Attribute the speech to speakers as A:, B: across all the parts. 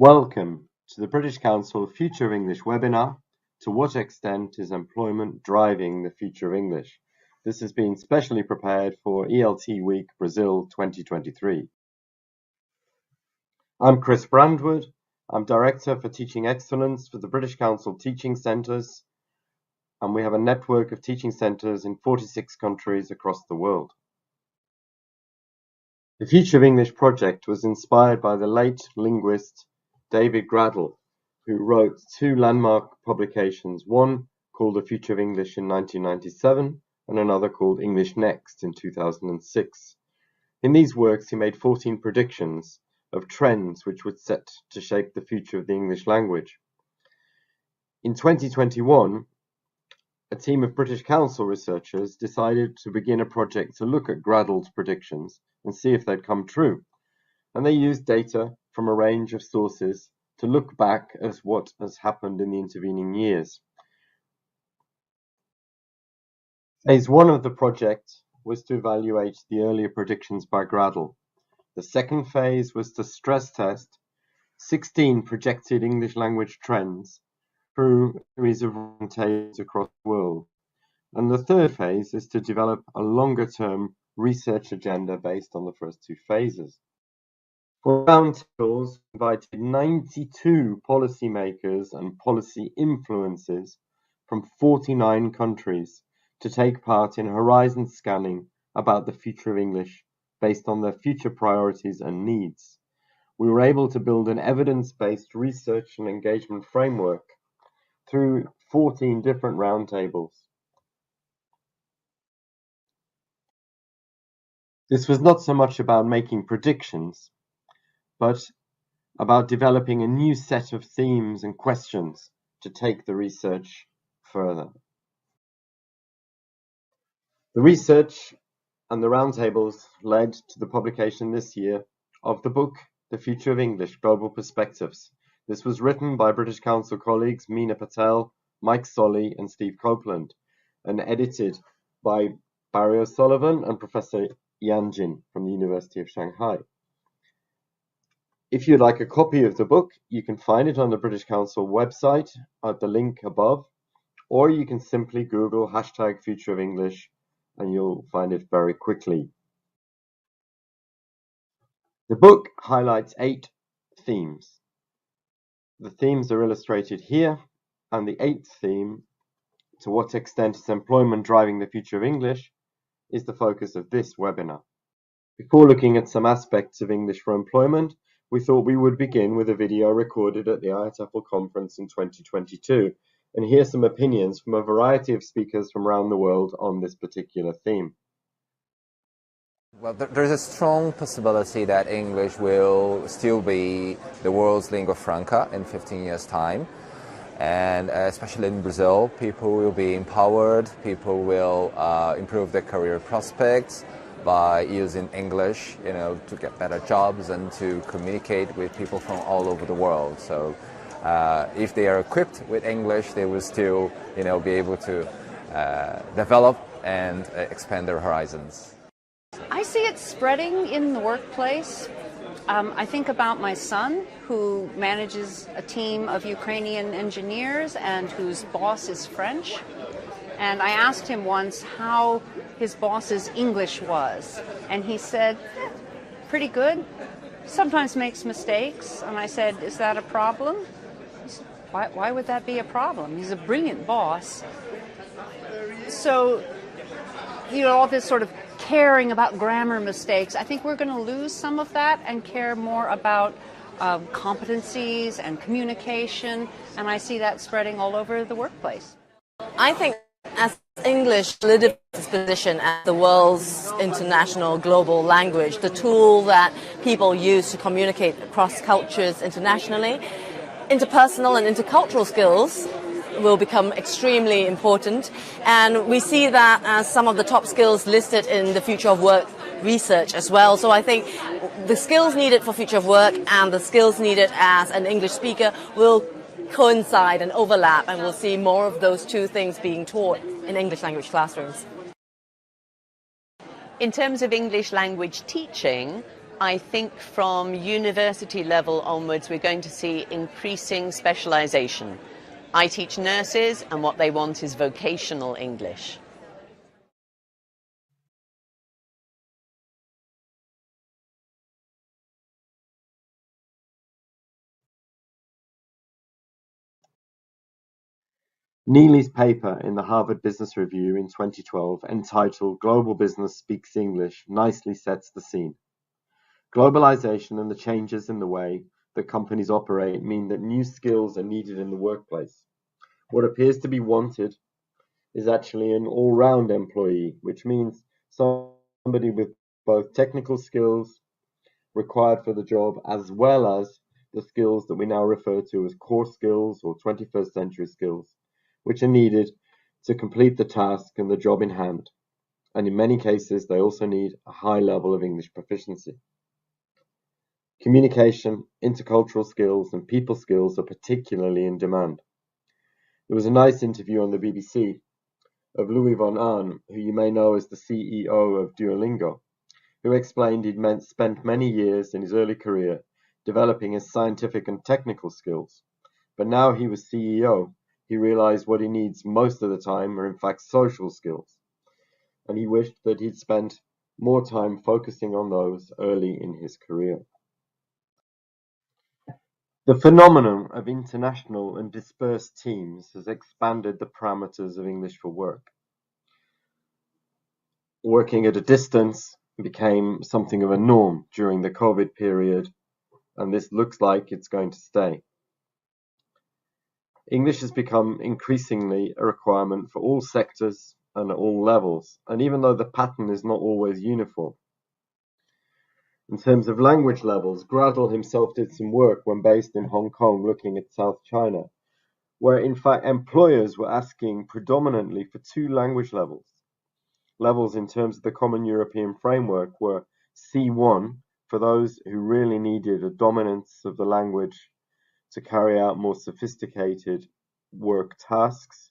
A: Welcome to the British Council Future of English webinar, To What Extent is Employment Driving the Future of English? This has been specially prepared for ELT Week Brazil 2023. I'm Chris Brandwood. I'm Director for Teaching Excellence for the British Council Teaching Centres, and we have a network of teaching centres in 46 countries across the world. The Future of English project was inspired by the late linguist David Graddle, who wrote two landmark publications, one called The Future of English in 1997 and another called English Next in 2006. In these works, he made 14 predictions of trends which would set to shape the future of the English language. In 2021, a team of British Council researchers decided to begin a project to look at Graddle's predictions and see if they'd come true. And they used data from a range of sources to look back at what has happened in the intervening years. Phase one of the project was to evaluate the earlier predictions by Graddle. The second phase was to stress test 16 projected English language trends through a series of roundtables across the world. And the third phase is to develop a longer-term research agenda based on the first two phases. For roundtables, we invited 92 policymakers and policy influencers from 49 countries to take part in horizon scanning about the future of English based on their future priorities and needs. We were able to build an evidence-based research and engagement framework through 14 different roundtables. This was not so much about making predictions, but about developing a new set of themes and questions to take the research further. The research and the roundtables led to the publication this year of the book, The Future of English, Global Perspectives. This was written by British Council colleagues Meena Patel, Mike Solly and Steve Copeland, and edited by Barry O'Sullivan and Professor Yan Jin from the University of Shanghai. If you'd like a copy of the book, you can find it on the British Council website at the link above, or you can simply Google #Future of English and you'll find it very quickly. The book highlights 8 themes. The themes are illustrated here, and the 8th theme, To What Extent is Employment Driving the Future of English, is the focus of this webinar. Before looking at some aspects of English for employment, we thought we would begin with a video recorded at the IATEFL conference in 2022 and hear some opinions from a variety of speakers from around the world on this particular theme.
B: Well, there's a strong possibility that English will still be the world's lingua franca in 15 years' time. And especially in Brazil, people will be empowered, people will improve their career prospects by using English, to get better jobs and to communicate with people from all over the world. So if they are equipped with English, they will still, be able to develop and expand their horizons.
C: I see it spreading in the workplace. I think about my son, who manages a team of Ukrainian engineers and whose boss is French. And I asked him once how his boss's English was. And he said, pretty good. Sometimes makes mistakes. And I said, is that a problem? He said, why would that be a problem? He's a brilliant boss. So, all this sort of caring about grammar mistakes, I think we're going to lose some of that and care more about competencies and communication, and I see that spreading all over the workplace.
D: I think as English solidifies its position as the world's international global language, the tool that people use to communicate across cultures internationally, interpersonal and intercultural skills will become extremely important, and we see that as some of the top skills listed in the Future of Work research as well. So I think the skills needed for Future of Work and the skills needed as an English speaker will coincide and overlap, and we'll see more of those two things being taught in English language classrooms.
E: In terms of English language teaching, I think from university level onwards, we're going to see increasing specialisation. I teach nurses, and what they want is vocational English.
A: Neely's paper in the Harvard Business Review in 2012, entitled Global Business Speaks English, nicely sets the scene. Globalization and the changes in the way that companies operate mean that new skills are needed in the workplace. What appears to be wanted is actually an all-round employee, which means somebody with both technical skills required for the job as well as the skills that we now refer to as core skills or 21st century skills, which are needed to complete the task and the job in hand. And in many cases, they also need a high level of English proficiency. Communication, intercultural skills, and people skills are particularly in demand. There was a nice interview on the BBC of Louis von Ahn, who you may know as the CEO of Duolingo, who explained he'd spent many years in his early career developing his scientific and technical skills. But now he was CEO, he realized what he needs most of the time are in fact social skills. And he wished that he'd spent more time focusing on those early in his career. The phenomenon of international and dispersed teams has expanded the parameters of English for work. Working at a distance became something of a norm during the COVID period, and this looks like it's going to stay. English has become increasingly a requirement for all sectors and at all levels, and even though the pattern is not always uniform. In terms of language levels, Gradle himself did some work when based in Hong Kong looking at South China, where in fact employers were asking predominantly for two language levels. Levels in terms of the Common European Framework were C1 for those who really needed a dominance of the language to carry out more sophisticated work tasks,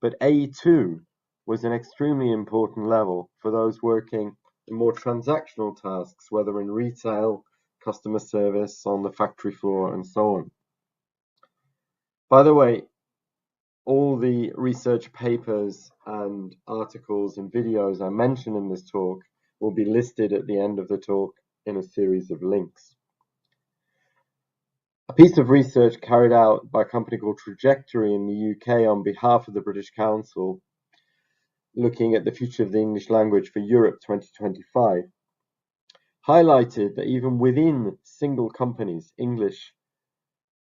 A: but A2 was an extremely important level for those working in more transactional tasks, whether in retail, customer service, on the factory floor, and so on. By the way, all the research papers and articles and videos I mention in this talk will be listed at the end of the talk in a series of links. A piece of research carried out by a company called Trajectory in the UK on behalf of the British Council, looking at the future of the English language for Europe 2025, highlighted that even within single companies, English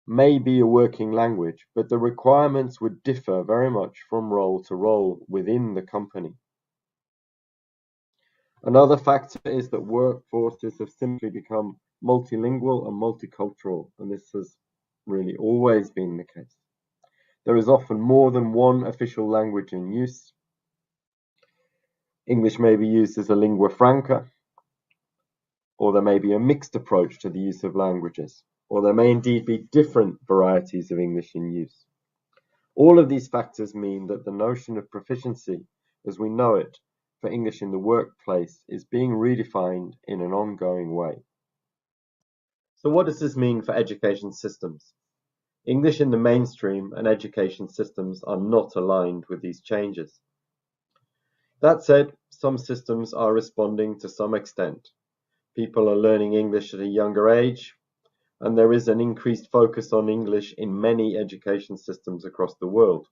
A: may be a working language, but the requirements would differ very much from role to role within the company. Another factor is that workforces have simply become multilingual and multicultural, and this has really always been the case. There is often more than one official language in use. English may be used as a lingua franca, or there may be a mixed approach to the use of languages, or there may indeed be different varieties of English in use. All of these factors mean that the notion of proficiency, as we know it, for English in the workplace is being redefined in an ongoing way. So what does this mean for education systems? English in the mainstream and education systems are not aligned with these changes. That said, some systems are responding to some extent. People are learning English at a younger age, and there is an increased focus on English in many education systems across the world.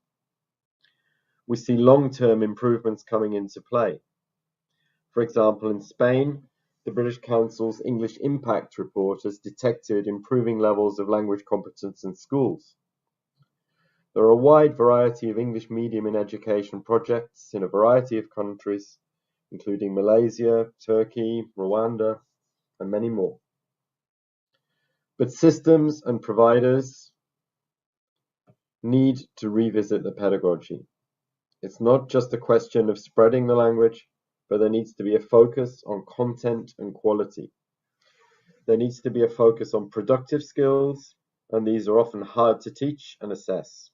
A: We see long-term improvements coming into play. For example, in Spain, the British Council's English Impact Report has detected improving levels of language competence in schools. There are a wide variety of English medium in education projects in a variety of countries, including Malaysia, Turkey, Rwanda, and many more. But systems and providers need to revisit the pedagogy. It's not just a question of spreading the language, but there needs to be a focus on content and quality. There needs to be a focus on productive skills, and these are often hard to teach and assess.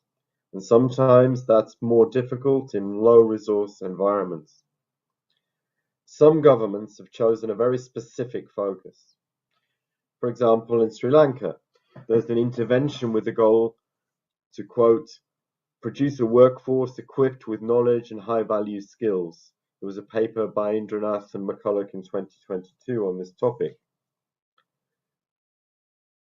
A: And sometimes that's more difficult in low-resource environments. Some governments have chosen a very specific focus. For example, in Sri Lanka, there's an intervention with the goal to, quote, produce a workforce equipped with knowledge and high-value skills. There was a paper by Indranath and McCulloch in 2022 on this topic.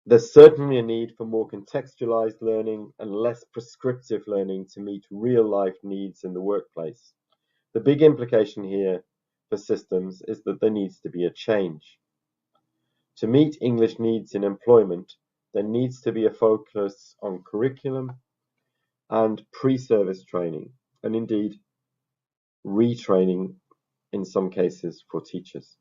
A: There's certainly a need for more contextualized learning and less prescriptive learning to meet real-life needs in the workplace. The big implication here for systems is that there needs to be a change. To meet English needs in employment, there needs to be a focus on curriculum and pre-service training, and indeed retraining in some cases for teachers.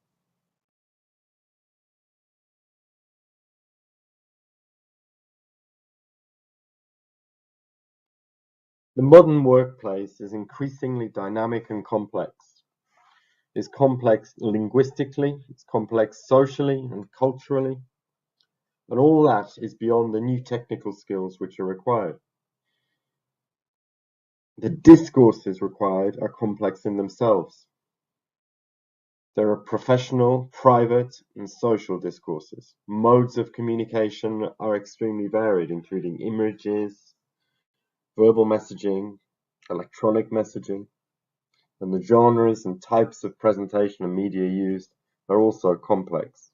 A: The modern workplace is increasingly dynamic and complex. It's complex linguistically, it's complex socially and culturally, and all that is beyond the new technical skills which are required. The discourses required are complex in themselves. There are professional, private, and social discourses. Modes of communication are extremely varied, including images, verbal messaging, electronic messaging, and the genres and types of presentation and media used are also complex.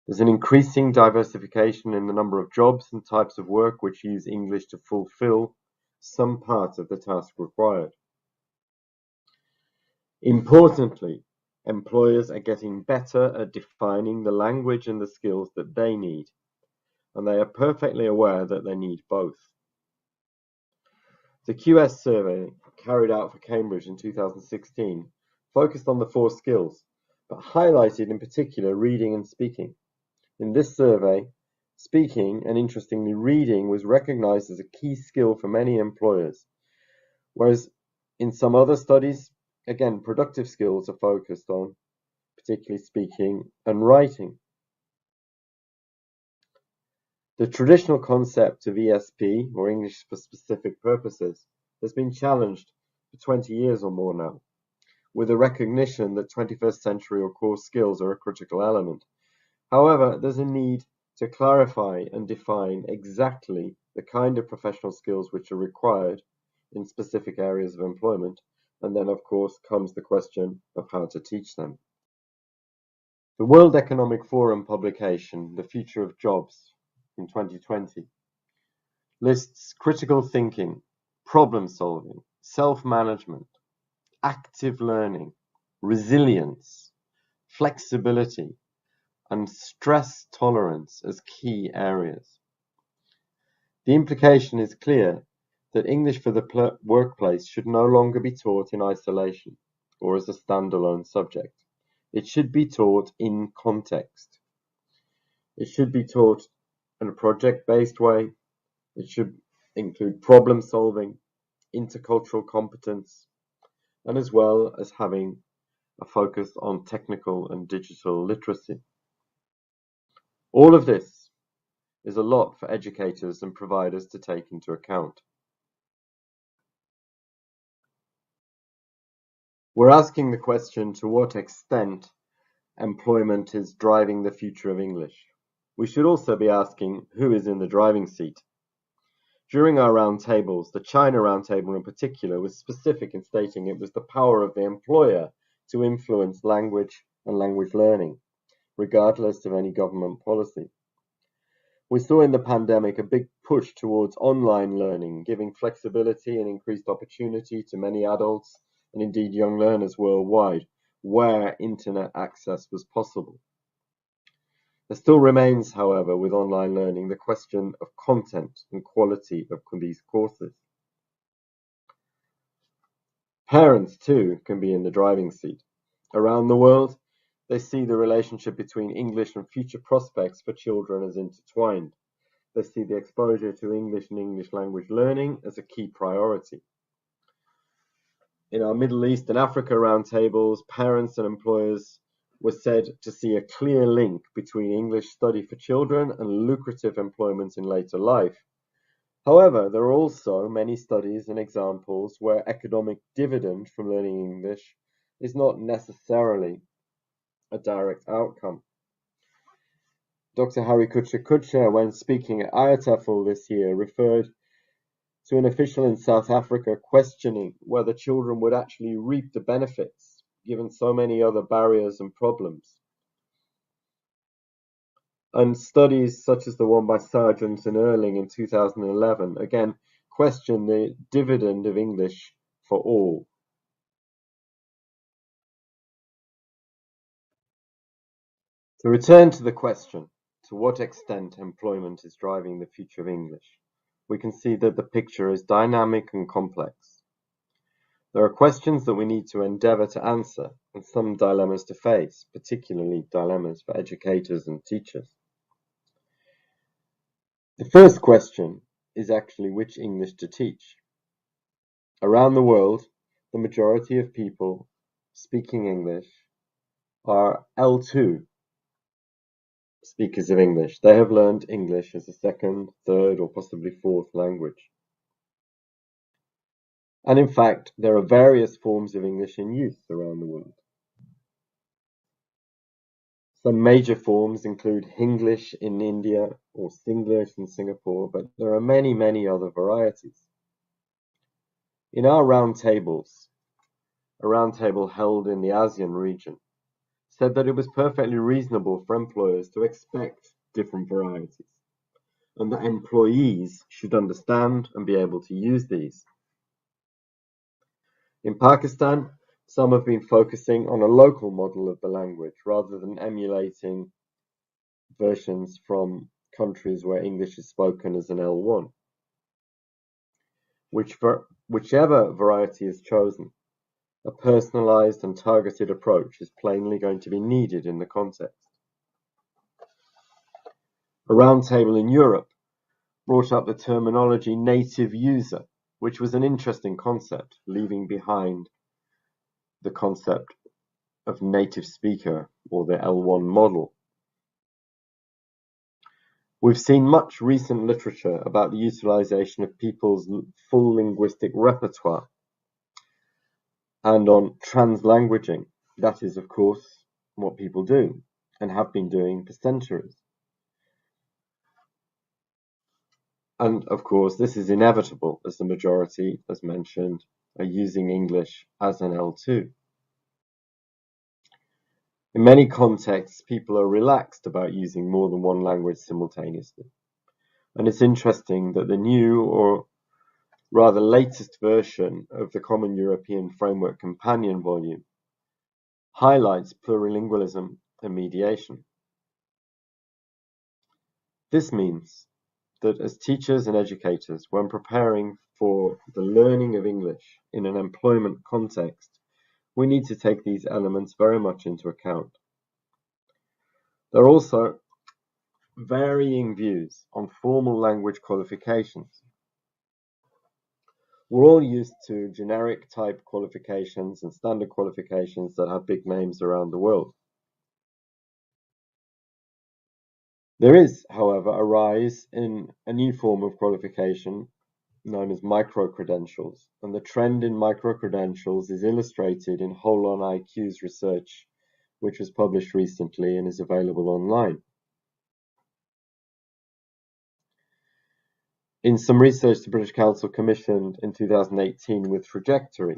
A: There's an increasing diversification in the number of jobs and types of work which use English to fulfill some part of the task required. Importantly, employers are getting better at defining the language and the skills that they need, and they are perfectly aware that they need both. The QS survey carried out for Cambridge in 2016 focused on the 4 skills, but highlighted in particular reading and speaking. In this survey, speaking, and interestingly reading, was recognized as a key skill for many employers, whereas in some other studies, again, productive skills are focused on, particularly speaking and writing. The traditional concept of ESP, or English for Specific Purposes, has been challenged for 20 years or more now, with a recognition that 21st century or core skills are a critical element. However, there's a need to clarify and define exactly the kind of professional skills which are required in specific areas of employment, and then of course comes the question of how to teach them. The World Economic Forum publication, The Future of Jobs, in 2020, lists critical thinking, problem solving, self-management, active learning, resilience, flexibility, and stress tolerance as key areas. The implication is clear that English for the workplace should no longer be taught in isolation or as a standalone subject. It should be taught in context. It should be taught in a project-based way. It should include problem solving, intercultural competence, and as well as having a focus on technical and digital literacy. All of this is a lot for educators and providers to take into account. We're asking the question to what extent employment is driving the future of English. We should also be asking who is in the driving seat. During our roundtables, the China roundtable in particular was specific in stating it was the power of the employer to influence language and language learning, regardless of any government policy. We saw in the pandemic a big push towards online learning, giving flexibility and increased opportunity to many adults and indeed young learners worldwide, where internet access was possible. There still remains, however, with online learning, the question of content and quality of these courses. Parents, too, can be in the driving seat. Around the world, they see the relationship between English and future prospects for children as intertwined. They see the exposure to English and English language learning as a key priority. In our Middle East and Africa roundtables, parents and employers were said to see a clear link between English study for children and lucrative employment in later life. However, there are also many studies and examples where economic dividend from learning English is not necessarily a direct outcome. Dr. Harry Kutsher, when speaking at IATEFL this year, referred to an official in South Africa questioning whether children would actually reap the benefits, given so many other barriers and problems. And studies such as the one by Sargent and Erling in 2011 again question the dividend of English for all. To return to the question, to what extent employment is driving the future of English, we can see that the picture is dynamic and complex. There are questions that we need to endeavour to answer and some dilemmas to face, particularly dilemmas for educators and teachers. The first question is actually which English to teach. Around the world, the majority of people speaking English are L2 speakers of English. They have learned English as a second, third, or possibly fourth language. And in fact, there are various forms of English in use around the world. Some major forms include Hinglish in India or Singlish in Singapore, but there are many, many other varieties. In our roundtables, a roundtable held in the ASEAN region said that it was perfectly reasonable for employers to expect different varieties, and that employees should understand and be able to use these. In Pakistan, some have been focusing on a local model of the language rather than emulating versions from countries where English is spoken as an L1. Whichever variety is chosen, a personalized and targeted approach is plainly going to be needed in the context. A roundtable in Europe brought up the terminology native user, which was an interesting concept, leaving behind the concept of native speaker or the L1 model. We've seen much recent literature about the utilization of people's full linguistic repertoire and on translanguaging. That is, of course, what people do and have been doing for centuries. And of course, this is inevitable as the majority, as mentioned, are using English as an L2. In many contexts, people are relaxed about using more than one language simultaneously. And it's interesting that the new, or rather latest version of the Common European Framework Companion volume highlights plurilingualism and mediation. This means that as teachers and educators, when preparing for the learning of English in an employment context, we need to take these elements very much into account. There are also varying views on formal language qualifications. We're all used to generic type qualifications and standard qualifications that have big names around the world. There is, however, a rise in a new form of qualification known as micro-credentials, and the trend in micro-credentials is illustrated in Whole on IQ's research, which was published recently and is available online. In some research the British Council commissioned in 2018 with Trajectory,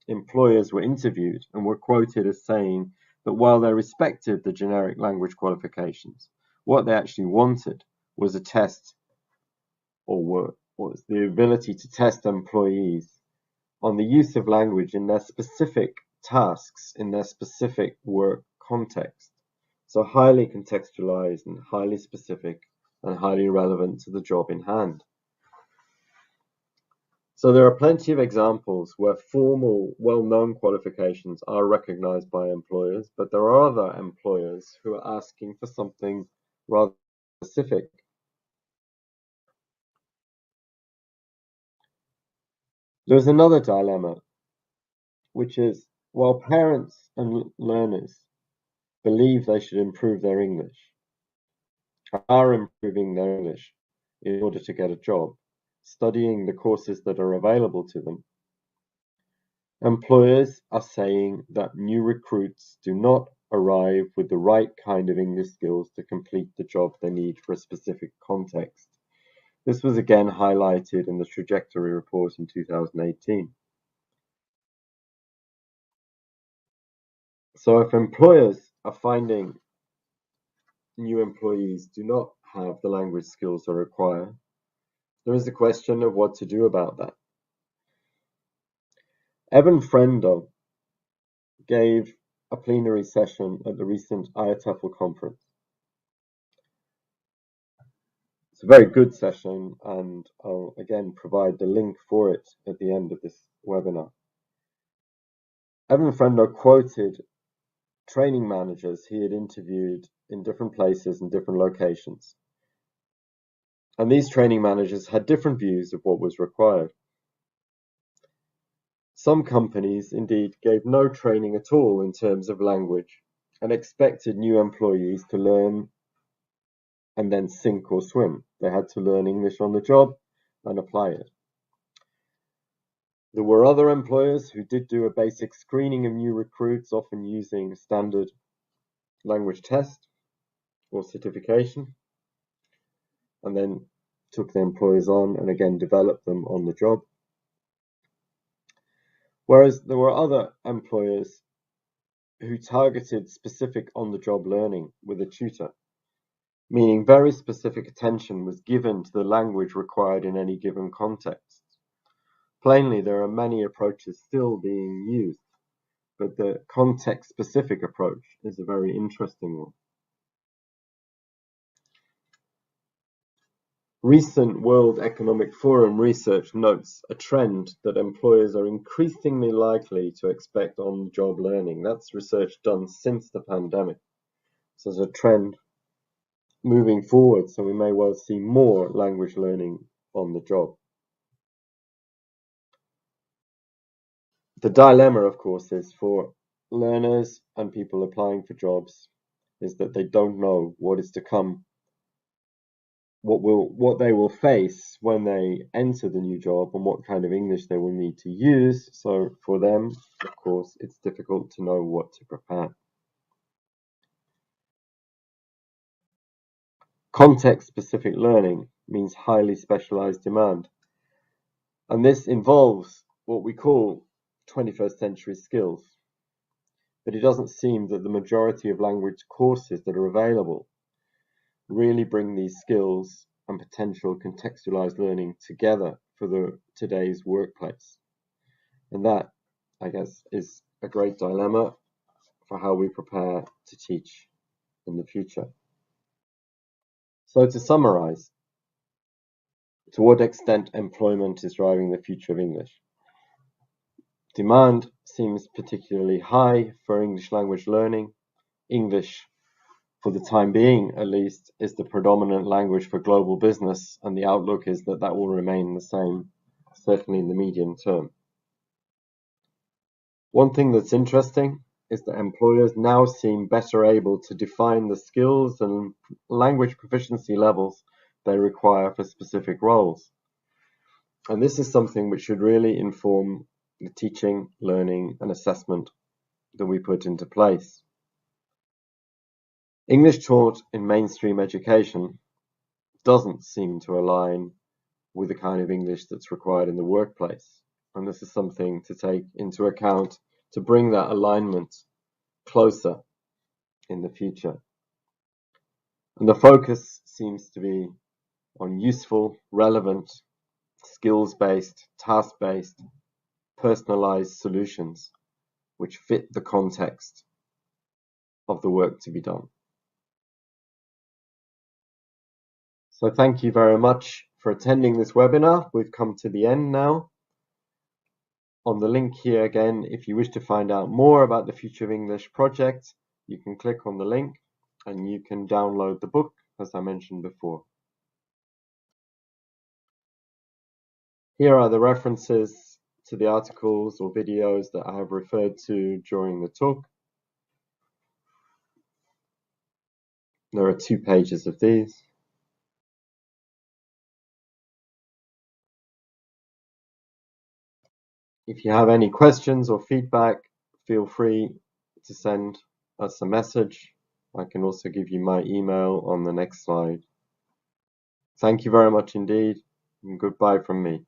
A: employers were interviewed and were quoted as saying that while they respected the generic language qualifications, what they actually wanted was a test was the ability to test employees on the use of language in their specific tasks, in their specific work context. So highly contextualized and highly specific and highly relevant to the job in hand. So there are plenty of examples where formal, well-known qualifications are recognized by employers, but there are other employers who are asking for something rather specific. There's another dilemma, which is while parents and learners believe they should improve their English, are improving their English in order to get a job, studying the courses that are available to them, employers are saying that new recruits do not arrive with the right kind of English skills to complete the job they need for a specific context. This was again highlighted in the trajectory report in 2018. So if employers are finding new employees do not have the language skills they require, there is a question of what to do about that. Evan Frendo gave a plenary session at the recent IATEFL conference. It's a very good session, and I'll again provide the link for it at the end of this webinar. Evan Frendo quoted training managers he had interviewed in different places and different locations. And these training managers had different views of what was required. Some companies indeed gave no training at all in terms of language and expected new employees to learn and then sink or swim. They had to learn English on the job and apply it. There were other employers who did do a basic screening of new recruits, often using standard language test or certification, and then took the employees on and again developed them on the job. Whereas there were other employers who targeted specific on-the-job learning with a tutor, meaning very specific attention was given to the language required in any given context. Plainly, there are many approaches still being used, but the context-specific approach is a very interesting one. Recent World Economic Forum research notes a trend that employers are increasingly likely to expect on-the-job learning. That's research done since the pandemic. So there's a trend moving forward, so we may well see more language learning on the job. The dilemma, of course, is for learners and people applying for jobs is that they don't know what is to come, what they will face when they enter the new job and what kind of English they will need to use. So for them, of course, it's difficult to know what to prepare. Context-specific learning means highly specialized demand. And this involves what we call 21st century skills. But it doesn't seem that the majority of language courses that are available really bring these skills and potential contextualized learning together for today's workplace. And that, I guess, is a great dilemma for how we prepare to teach in the future. So to summarize, to what extent employment is driving the future of English? Demand seems particularly high for English language learning. English, for the time being at least, is the predominant language for global business, and the outlook is that that will remain the same, certainly in the medium term. One thing that's interesting is that employers now seem better able to define the skills and language proficiency levels they require for specific roles. And this is something which should really inform the teaching, learning, and assessment that we put into place. English taught in mainstream education doesn't seem to align with the kind of English that's required in the workplace. And this is something to take into account to bring that alignment closer in the future. And the focus seems to be on useful, relevant, skills-based, task-based, personalized solutions which fit the context of the work to be done. So thank you very much for attending this webinar. We've come to the end now. On the link here again, if you wish to find out more about the Future of English project, you can click on the link and you can download the book, as I mentioned before. Here are the references to the articles or videos that I have referred to during the talk. There are 2 pages of these. If you have any questions or feedback, feel free to send us a message. I can also give you my email on the next slide. Thank you very much indeed, and goodbye from me.